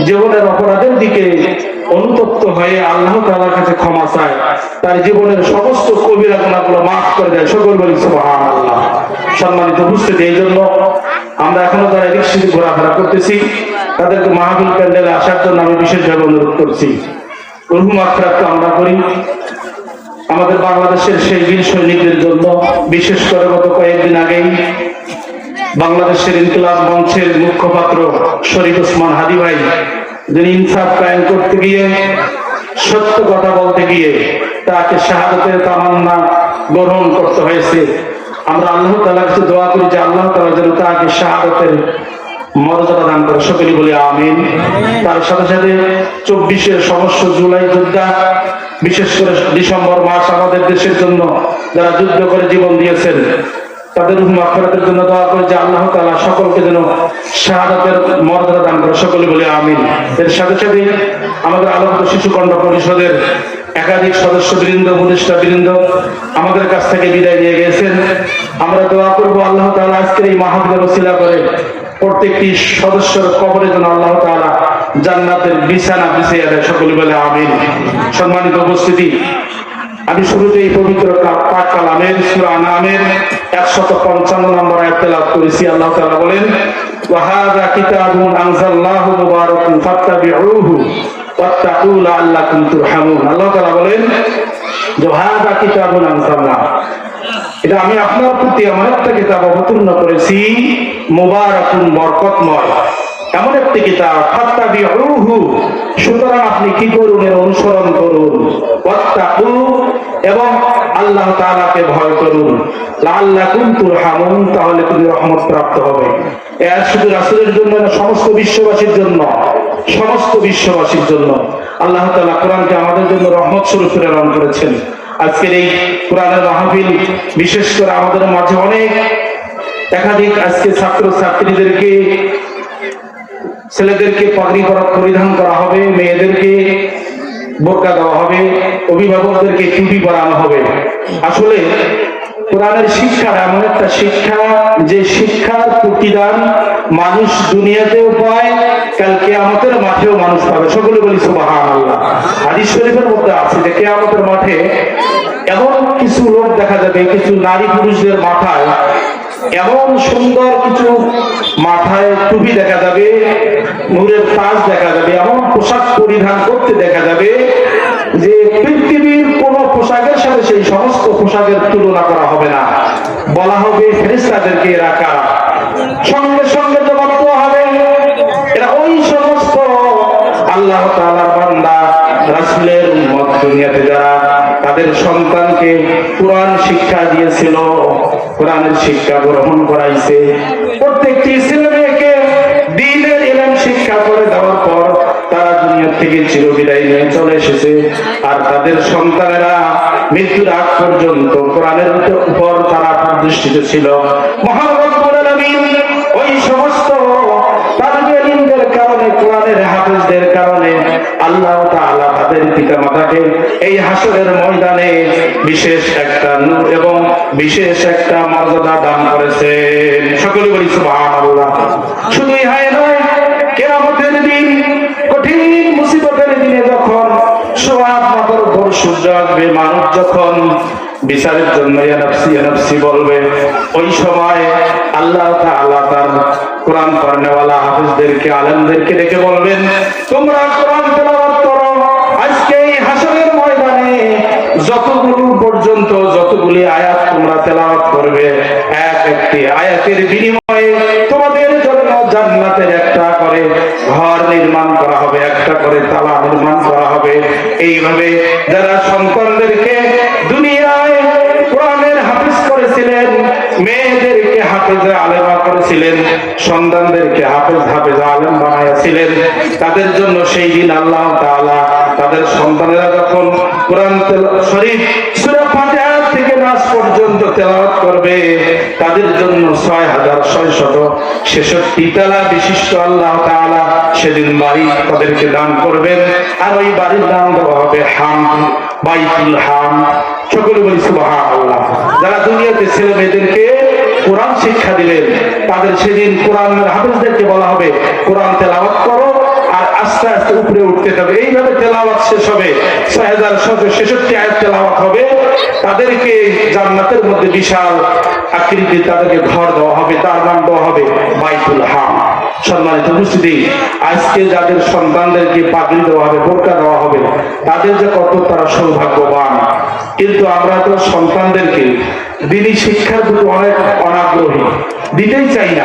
জীবনের অপরাধের দিকে অনুতপ্ত হয়ে আল্লাহ তাআলার কাছে ক্ষমা চায়, তার জীবনের সমস্ত কবিরা গুনাহগুলো মাফ করে দেয়। সকল বলি সুবহানাল্লাহ। সম্মানিত উপস্থিতি, এই জন্য আমরা এখনো যারা রিক্সাতে ঘোরাফেরা করতেছি তাদেরকে মাহফিল প্যান্ডেলে আসার জন্য আমি বিশেষভাবে অনুরোধ করছি। রুহু মাগফিরাত আমরা করি আমাদের বাংলাদেশের সেই বীর সৈনিকদের জন্য। বিশেষ করে গত কয়েকদিন আগেই বাংলাদেশের ইনকিলাব মঞ্চের মুখপাত্র শরীফ ওসমান হাদি ভাই, যিনি ইনসাফ কায়েম করতে গিয়ে, সত্য কথা বলতে গিয়ে তাকে শাহাদাতের তামান্না গ্রহণ করতে হয়েছে। আমরা আল্লাহ তাআলার কাছে দোয়া করি যে আল্লাহ তাআলা যেন তাকে শাহাদাতের মর্যাদা দান করে। সকলে বলি আমিন। তার সাথে সাথে 24-এর সমস্ত জুলাই যোদ্ধা, বিশেষ করে ডিসেম্বর মাস আমাদের দেশের জন্য যারা যুদ্ধ করে জীবন দিয়েছেন, তাদের রুহ মাগফিরাতের জন্য দোয়া করে যে আল্লাহ তাআলা সকলকে যেন শাহাদাতের মর্যাদা দান করে। সকলে বলি আমিন। এর সাথে সাথে আমাদের আলোকিত শিশু কণ্ঠ পরিষদের একাধিক সদস্যবৃন্দ, উপদেষ্টা বৃন্দ আমাদের কাছ থেকে বিদায় নিয়ে গেছেন। আমরা দোয়া করবো আল্লাহ তাআলা আজকের এই মাহফিলের ওসিলা করে প্রত্যেকটি সদস্যের কবরে যেন আল্লাহ তাআলা জান্নাতের বিছানা বিছিয়ে দেয়। সকলে বলে আমিন। সম্মানিত উপস্থিতি, আমি শুরুতে এই পবিত্র পাক কালামের সূরা আনামের 155 নম্বর আয়াত তেলাওয়াত করেছি। আল্লাহ তাআলা বলেন, ওয়া হাযা কিতাবুন আনজালনাহু মুবারাকুন ফাত্তাবিউহু ওয়াত্তাকু লাআল্লাকুম তুরহামুন। আল্লাহ তাআলা বলেন যে হাযা কিতাবুন আনজালনাহু, এটা আমি আপনার প্রতি এমন একটা কিতাব অবতীর্ণ করেছি, মুবারাকুন বরকতময়, এমন একটি কিতাব, ফাত্তাবিউহু, সুতরাং আপনি কি করুন, এর অনুসরণ করুন, ওয়াত্তাকু, এবং আল্লাহ তাআলাকে ভয় করুন, লাআল্লাকুম তুরহামুন, তাহলে তুমি রহমত প্রাপ্ত হবে। এর শুধু রাসূলের জন্য না, সমস্ত বিশ্ববাসীর জন্য, সমস্ত বিশ্ববাসীর জন্য আল্লাহ তাআলা কোরআনকে আমাদের জন্য রহমত স্বরূপ প্রেরণ করেছেন। আজকের এই কোরআনের মাহফিল, বিশেষ করে আমাদের মাঝে অনেক একাধিক আজকে ছাত্র ছাত্রীদেরকে, ছেলেদেরকে পাগড়ি পরিধান করা হবে, মেয়েদেরকে বোরকা দেওয়া হবে, অভিভাবকদেরকে টুপি পরানো হবে। আসলে কোরআনের শিক্ষা এমন একটা শিক্ষা, যে শিক্ষার প্রতিদান মানুষ দুনিয়াতেও পায়, কাল কিয়ামতের মাঠেও মানুষ পাবে। সকলে বলি সুবহানাল্লাহ। হাদিস শরীফের মধ্যে আছে যে কিয়ামতের মাঠে এমন কিছু লোক দেখা যাবে, কিছু নারী পুরুষদের মাথায় এমন সুন্দর কিছু মাথায় টুপি দেখা যাবে, নূরের তাজ দেখা যাবে, এমন পোশাক পরিধান করতে দেখা যাবে যে পৃথিবীর কোন পোশাকের সাথে সেই সমস্ত পোশাকের তুলনা করা হবে না। বলা হবে ফেরেশতাদেরকে এরা কারা, সঙ্গে সঙ্গে জবাব দেওয়া হবে এরা ওই সমস্ত আল্লাহ তাআলার বান্দা, রাসূলের উম্মত, দুনিয়াতে যারা তাদের সন্তানকে কোরআন শিক্ষা দিয়েছিল, কোরআনের শিক্ষা গ্রহণ করাইছে। প্রত্যেকটি ছেলে মেয়েকে দ্বীনের ইলম শিক্ষা করে দেওয়ার পর তারা দুনিয়া থেকে চিরবিদায় নিয়ে চলে এসেছে। আর তাদের সন্তানেরা মৃত্যুর আগ পর্যন্ত কোরআনের উপর তারা প্রতিষ্ঠিত ছিল। মহান রব্বুল আলামিন ওই সমস্ত তালিবে ইলমের কারণে, কোরআনের হাফেজদের কারণে আল্লাহ তাআলা তাদের পিতামাতাকে এই হাসরের ময়দানে বিশেষ একটা নূর এবং বিশেষ একটা মর্যাদা দান করেছেন। সকলে বলি সুবহানাল্লাহ। শুধু ইহাই নয়, কিয়ামতের দিন, কঠিন মুসিবতের দিনে যখন সোয়াব মাথার উপর সূর্য আসবে, মানুষ যখন বিচারের জন্য ইয়া নাফসি ইয়া নাফসি বলবে, ওই সময় আল্লাহ তাআলা তার কোরআন পড়নেওয়ালা হাফেজদেরকে, আলেমদেরকে ডেকে বলবেন, তোমরা কোরআন তেলাওয়াত করো। আজকে এই হাসরের ময়দানে যতগুলি আয়াত তোমরা তেলাওয়াত করবে, এক একটি আয়াতের বিনিময়ে তোমাদের জন্য জান্নাতের একটা করে ঘর নির্মাণ করা হবে, একটা করে তালা নির্মাণ করা হবে। এইভাবে যারা সন্তানদেরকে দুনিয়ায় কোরআনের হাফেজ করেছিলেন, মেয়েদেরকে হাফেজে আলেমা করেছিলেন, সন্তানদেরকে হাফেজ আলেম বানাইছিলেন, তাদের জন্য সেই দিন আল্লাহ তাআলা তাদের সন্তানেরা যখন কোরআন শরীফ সূরা ফাতিহা থেকে নাস পর্যন্ত তেলাওয়াত করবে, তাদের জন্য 6666 তালা বিশিষ্ট আল্লাহ তাআলা সেদিন বাড়ি তাদেরকে দান করবেন। আর ওই বাড়ির নাম দেওয়া হবে হামদ, বাইতুল হামদ। সকলে বলি সুবহানাল্লাহ। যারা দুনিয়াতে ছেলে মেয়েদেরকে কোরআন শিক্ষা দিলেন, তাদের সেদিন কোরআনের হাফেজদেরকে বলা হবে কোরআন তেলাওয়াত করো, শেষ হবে, 6766 আয়াত তেলাওয়াত হবে, তাদেরকে জান্নাতের মধ্যে বিশাল আকৃতির তাদেরকে ঘর দেওয়া হবে, তার নাম দেওয়া হবে বাইতুল হাম। সম্মানিত উপস্থিতি, আজকে যাদের সন্তানদেরকে পাগড়ি দেওয়া হবে, বোরকা দেওয়া হবে, তাদের যে কত তারা সৌভাগ্যবান। কিন্তু আমরা তো সন্তানদেরকে দিনী শিক্ষার প্রতি অনেক অনাগ্রহী, দিতেই চাই না।